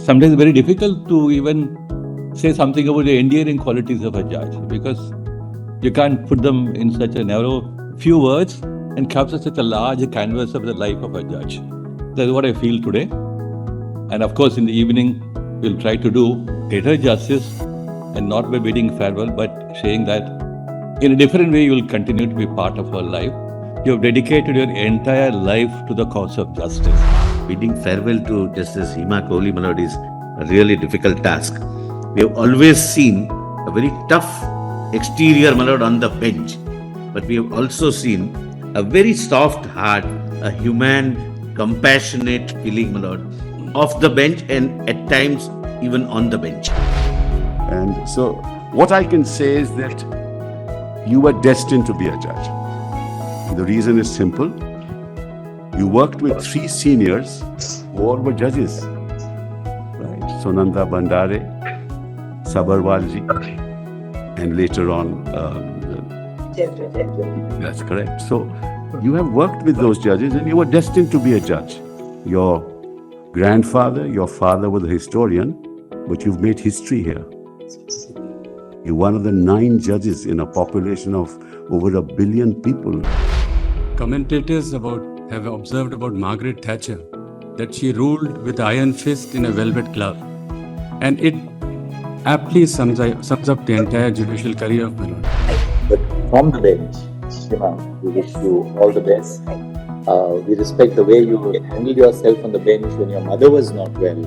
sometimes very difficult to even say something about the endearing qualities of a judge, because you can't put them in such a narrow few words and capture such a large canvas of the life of a judge. That's what I feel today. And of course, in the evening, we'll try to do greater justice, and not by bidding farewell, but saying that in a different way, you will continue to be part of our life. You have dedicated your entire life to the cause of justice. Bidding farewell to Justice Hima Kohli, my lord, is a really difficult task. We have always seen a very tough exterior, my lord, on the bench, but we have also seen a very soft heart, a human, compassionate feeling, my lord, off the bench and at times even on the bench. And so, what I can say is that you were destined to be a judge. The reason is simple. You worked with three seniors who all were judges. Right? Sonanda Bandare, Sabarwalji, and later on, that's correct. So, you have worked with those judges and you were destined to be a judge. Your grandfather, your father was a historian, but you've made history here. You're one of the 9 judges in a population of over 1 billion people. Commentators have observed about Margaret Thatcher that she ruled with iron fist in a velvet glove, and it aptly sums up the entire judicial career of my lord. But from the bench, Shima, we wish you all the best. We respect the way you handled yourself on the bench when your mother was not well.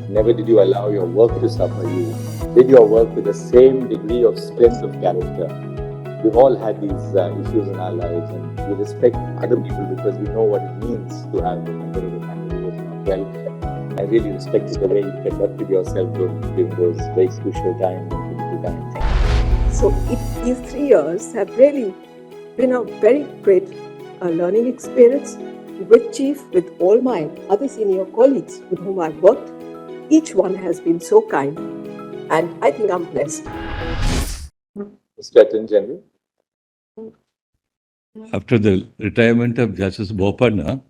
Never did you allow your work to suffer. You did your work with the same degree of strength of character. We've all had these issues in our lives, and we respect other people because we know what it means to have a member of the family who was not well. I really respect the way you conducted yourself during those very crucial times and critical times. So these 3 years have really been a very great learning experience with Chief, with all my other senior colleagues with whom I've worked. Each one has been so kind, and I think I'm blessed. Mr. Attorney General. After the retirement of Justice Bopanna,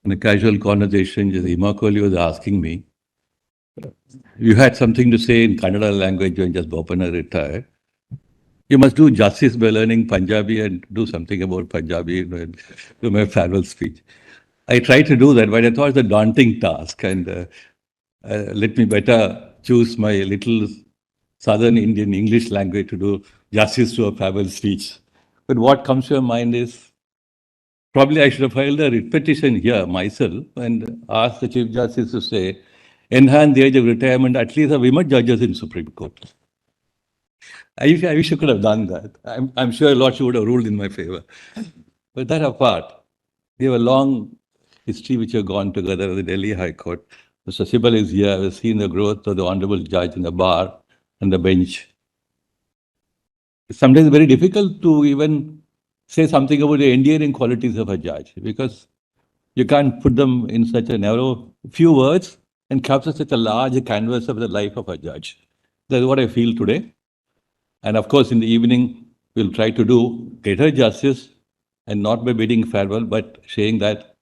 in a casual conversation, Justice Hima Kohli was asking me, you had something to say in Kannada language when Justice Bopanna retired. You must do justice by learning Punjabi and do something about Punjabi in my farewell speech. I tried to do that, but I thought it was a daunting task, and let me better choose my little Southern Indian English language to do justice to a farewell speech. But what comes to your mind is, probably I should have filed a writ petition here myself and asked the Chief Justice to say, enhance the age of retirement at least of women judges in Supreme Court. I wish I could have done that. I'm sure a lot would have ruled in my favor. But that apart, we have a long history which have gone together with the Delhi High Court. Mr. Sibal is here. We've seen the growth of the honorable judge in the bar and the bench. It's sometimes very difficult to even say something about the endearing qualities of a judge, because you can't put them in such a narrow few words and capture such a large canvas of the life of a judge. That's what I feel today. And of course, in the evening, we'll try to do greater justice, and not by bidding farewell, but saying that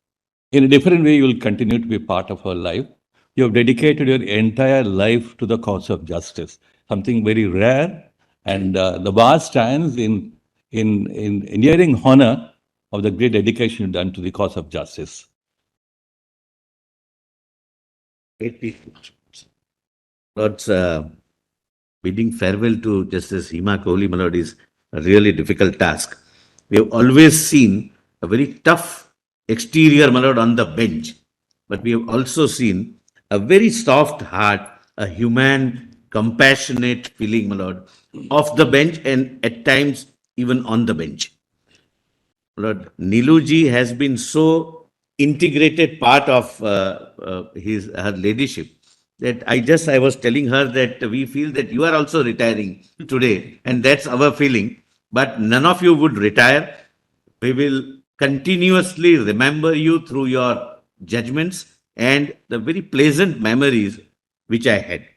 in a different way, you will continue to be part of our life. You have dedicated your entire life to the cause of justice, something very rare. And the bar stands in endearing honor of the great dedication done to the cause of justice. Lord's bidding farewell to Justice Hima Kohli, my lord, is a really difficult task. We have always seen a very tough exterior, my lord, on the bench, but we have also seen a very soft heart, a human, compassionate feeling, my lord, off the bench and at times even on the bench. Lord, Niluji has been so integrated part of her ladyship that I was telling her that we feel that you are also retiring today, and that's our feeling. But none of you would retire. We will continuously remember you through your judgments and the very pleasant memories which I had.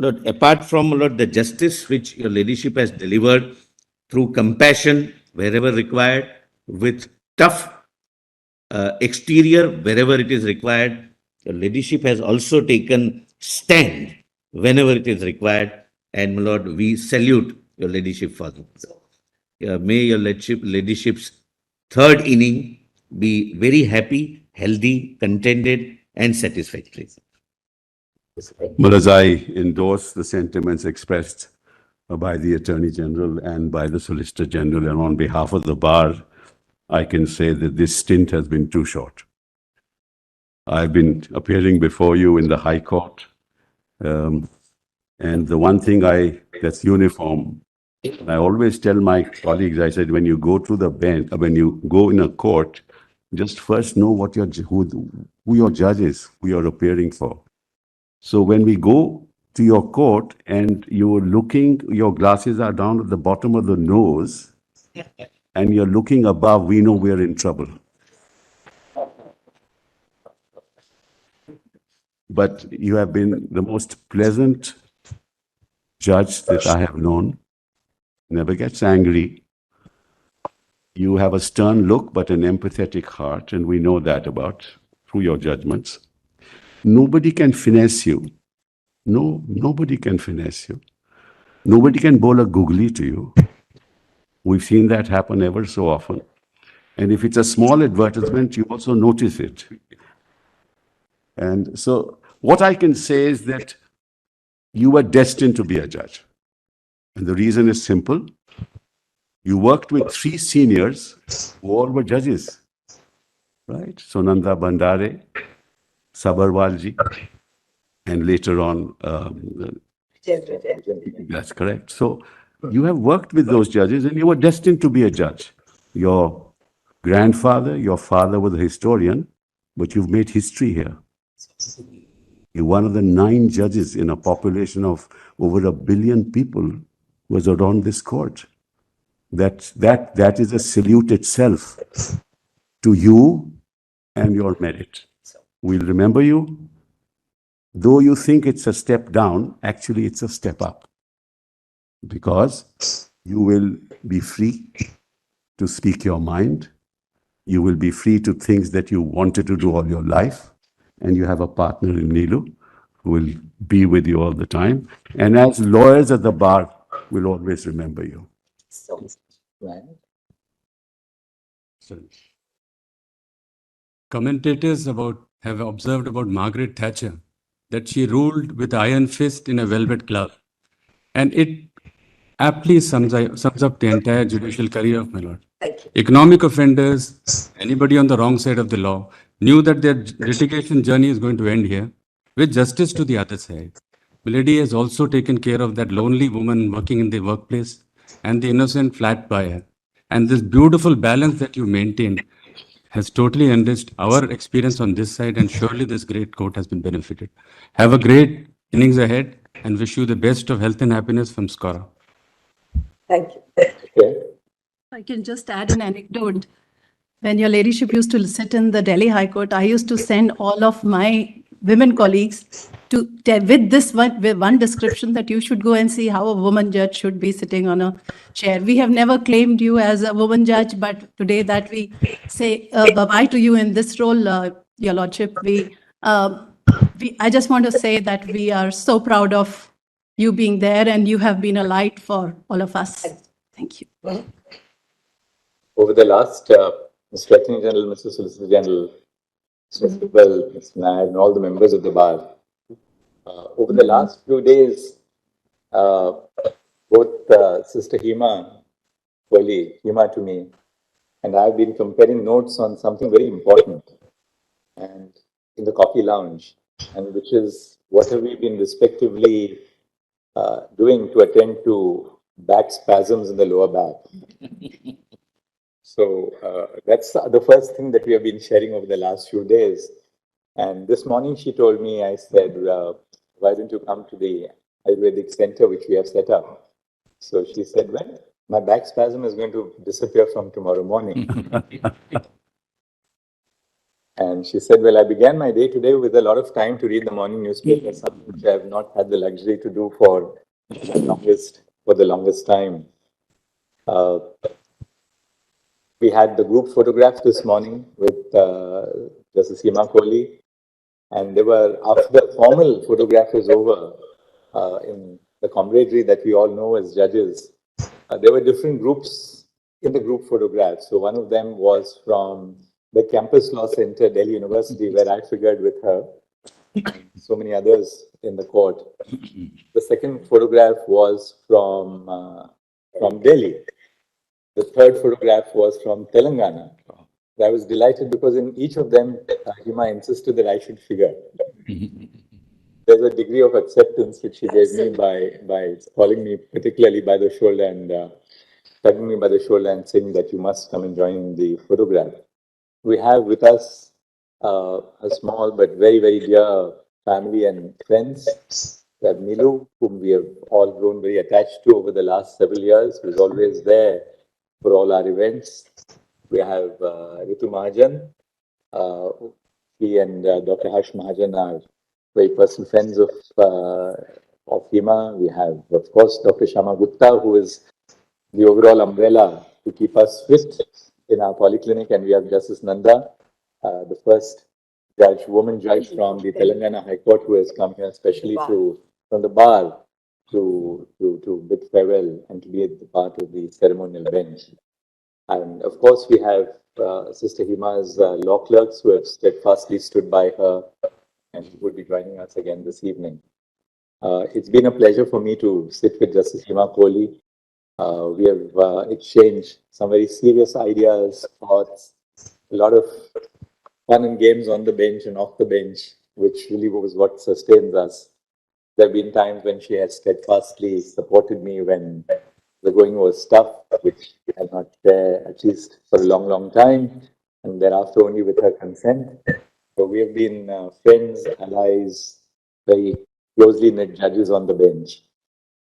Lord, apart from, Lord, the justice which your ladyship has delivered through compassion wherever required, with tough exterior wherever it is required, your ladyship has also taken stand whenever it is required. And, my Lord, we salute your ladyship for that. May your ladyship's third inning be very happy, healthy, contented, and satisfactory. Well, as I endorse the sentiments expressed by the Attorney General and by the Solicitor General, and on behalf of the bar, I can say that this stint has been too short. I've been appearing before you in the High Court, and the one thing that's uniform, I always tell my colleagues, I said, when you go to the bench, when you go in a court, just first know what who your judge is, who you're appearing for. So when we go to your court and you're looking, your glasses are down at the bottom of the nose, and you're looking above, we know we're in trouble. But you have been the most pleasant judge that I have known. Never gets angry. You have a stern look, but an empathetic heart, and we know that about through your judgments. Nobody can finesse you. No, nobody can finesse you. Nobody can bowl a googly to you. We've seen that happen ever so often. And if it's a small advertisement, you also notice it. And so what I can say is that you were destined to be a judge. And the reason is simple. You worked with three seniors who all were judges, right? Sonanda Bandare, Sabarwalji, and later on, that's correct. So you have worked with those judges and you were destined to be a judge. Your grandfather, your father was a historian, but you've made history here. You're one of the 9 judges in a population of over 1 billion people was around this court. That is a salute itself to you and your merit. We'll remember you. Though you think it's a step down, actually it's a step up. Because you will be free to speak your mind. You will be free to things that you wanted to do all your life. And you have a partner in Neelu who will be with you all the time. And as lawyers at the bar, we'll always remember you. So, right. Commentators have observed about Margaret Thatcher that she ruled with iron fist in a velvet glove. And it aptly sums up the entire judicial career of my lord. Economic offenders, anybody on the wrong side of the law, knew that their litigation journey is going to end here with justice to the other side. Milady has also taken care of that lonely woman working in the workplace and the innocent flat buyer. And this beautiful balance that you maintained has totally enriched our experience on this side, and surely this great court has been benefited. Have a great innings ahead and wish you the best of health and happiness from Skora. Thank you. Okay. I can just add an anecdote. When your ladyship used to sit in the Delhi High Court, I used to send all of my women colleagues with this one description that you should go and see how a woman judge should be sitting on a chair. We have never claimed you as a woman judge, but today that we say bye-bye to you in this role, your lordship, I just want to say that we are so proud of you being there, and you have been a light for all of us. Thank you. Over the last, Mr. Attorney General, Mr. Solicitor General, Mr. Sibal, Mr. Nair, and all the members of the bar, over the last few days, both Sister Hima Kohli, Hima to me, and I have been comparing notes on something very important, and in the coffee lounge, and which is what have we been respectively doing to attend to back spasms in the lower back. So that's the first thing that we have been sharing over the last few days. And this morning she told me, I said, why don't you come to the Ayurvedic center which we have set up? So she said, well, my back spasm is going to disappear from tomorrow morning. And she said, well, I began my day today with a lot of time to read the morning newspaper, something which I have not had the luxury to do for the longest time. We had the group photograph this morning with Justice Hima Kohli, and they were, after the formal photograph was over, in the camaraderie that we all know as judges, there were different groups in the group photograph. So one of them was from the Campus Law Center, Delhi University, where I figured with her, and so many others in the court. The second photograph was from Delhi. The third photograph was from Telangana. I was delighted because in each of them, Hima insisted that I should figure. There's a degree of acceptance which she gave me by calling me particularly by the shoulder and tugging me by the shoulder and saying that you must come and join in the photograph. We have with us a small but very, very dear family and friends. We have Nilu, whom we have all grown very attached to over the last several years, who is always there for all our events. We have Ritu Mahajan. He and Dr. Harsh Mahajan are very personal friends of Hima. We have, of course, Dr. Shama Gupta, who is the overall umbrella to keep us fit in our polyclinic, and we have Justice Nanda, the first woman judge from the Telangana High Court, who has come here especially from the bar to bid farewell and to be at the part of the ceremonial bench. And of course, we have Sister Hima's law clerks who have steadfastly stood by her and who will be joining us again this evening. It's been a pleasure for me to sit with Justice Hima Kohli. We have exchanged some very serious ideas, thoughts, a lot of fun and games on the bench and off the bench, which really was what sustains us. There have been times when she has steadfastly supported me when the going was tough, which I had not there at least for a long, long time, and thereafter only with her consent. So we have been friends, allies, very closely knit judges on the bench.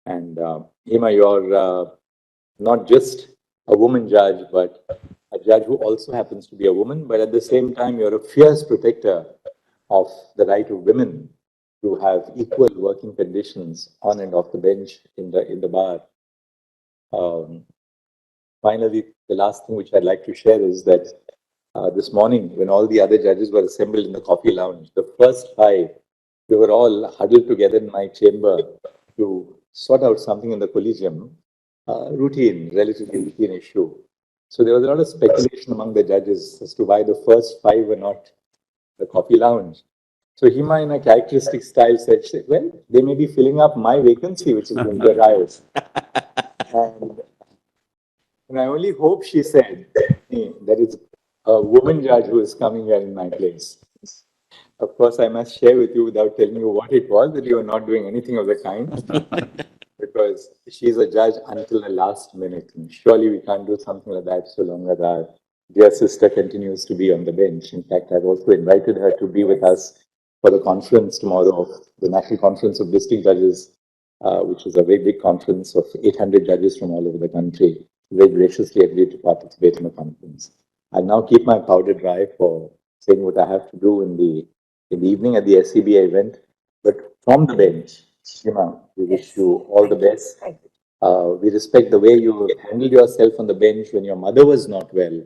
And Hima, you're not just a woman judge, but a judge who also happens to be a woman, but at the same time, you're a fierce protector of the right of women to have equal working conditions on and off the bench in the bar. Finally, the last thing which I'd like to share is that this morning, when all the other judges were assembled in the coffee lounge, the first five, we were all huddled together in my chamber to sort out something in the collegium, relatively routine issue. So there was a lot of speculation among the judges as to why the first five were not the coffee lounge. So Hima, in a characteristic style, said, well, they may be filling up my vacancy, which is going to arise. And I only hope, she said, that it's a woman judge who is coming here in my place. Of course, I must share with you without telling you what it was, that you are not doing anything of the kind, because she's a judge until the last minute. And surely we can't do something like that so long as our dear sister continues to be on the bench. In fact, I've also invited her to be with us for the conference tomorrow, the National Conference of District Judges, which is a very big conference of 800 judges from all over the country. Very graciously agreed to participate in the conference. I'll now keep my powder dry for saying what I have to do in the evening at the SCBA event. But from the bench, Hima, we wish you all the best. We respect the way you handled yourself on the bench when your mother was not well.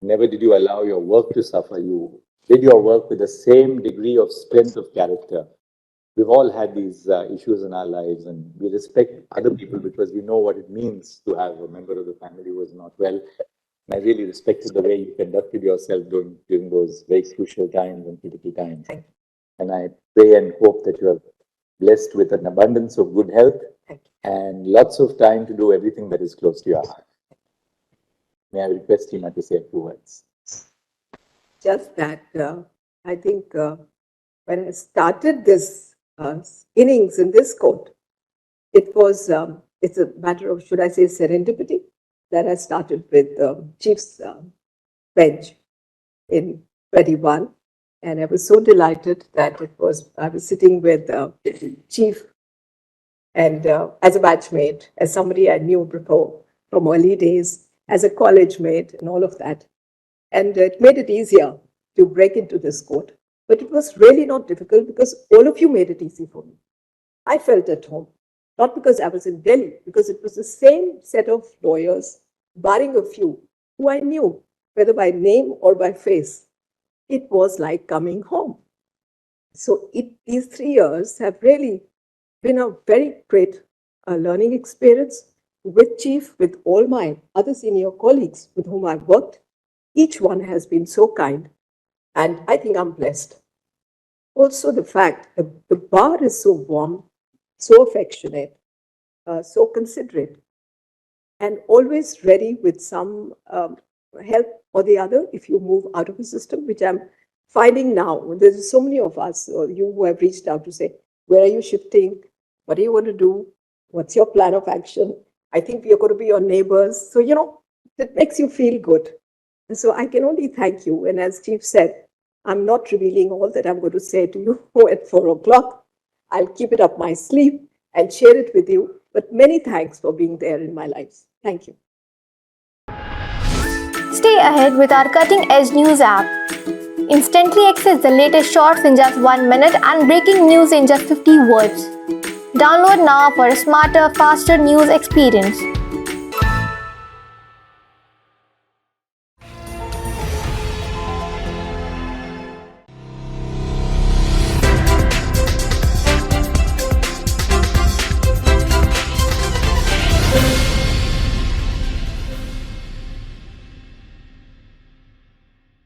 Never did you allow your work to suffer. You did your work with the same degree of strength of character. We've all had these issues in our lives, and we respect other people because we know what it means to have a member of the family who is not well. And I really respected the way you conducted yourself during those very crucial times and critical times. And I pray and hope that you are blessed with an abundance of good health and lots of time to do everything that is close to your heart. May I request Hima to say a few words? Just that, I think when I started this innings in this court, it was, it's a matter of, should I say, serendipity, that I started with Chief's bench in 21. And I was so delighted that I was sitting with Chief and as a batchmate, as somebody I knew before from early days, as a college mate and all of that. And it made it easier to break into this court. But it was really not difficult because all of you made it easy for me. I felt at home, not because I was in Delhi, because it was the same set of lawyers, barring a few, who I knew, whether by name or by face. It was like coming home. So these 3 years have really been a very great learning experience with Chief, with all my other senior colleagues with whom I've worked. Each one has been so kind, and I think I'm blessed. Also, the fact that the bar is so warm, so affectionate, so considerate, and always ready with some help or the other if you move out of the system, which I'm finding now. There's so many of us, or you who have reached out to say, where are you shifting? What do you want to do? What's your plan of action? I think we are going to be your neighbors. So, that makes you feel good. And so I can only thank you. And as Chief said, I'm not revealing all that I'm going to say to you at 4 o'clock. I'll keep it up my sleeve and share it with you. But many thanks for being there in my life. Thank you. Stay ahead with our cutting-edge news app. Instantly access the latest shorts in just 1 minute and breaking news in just 50 words. Download now for a smarter, faster news experience.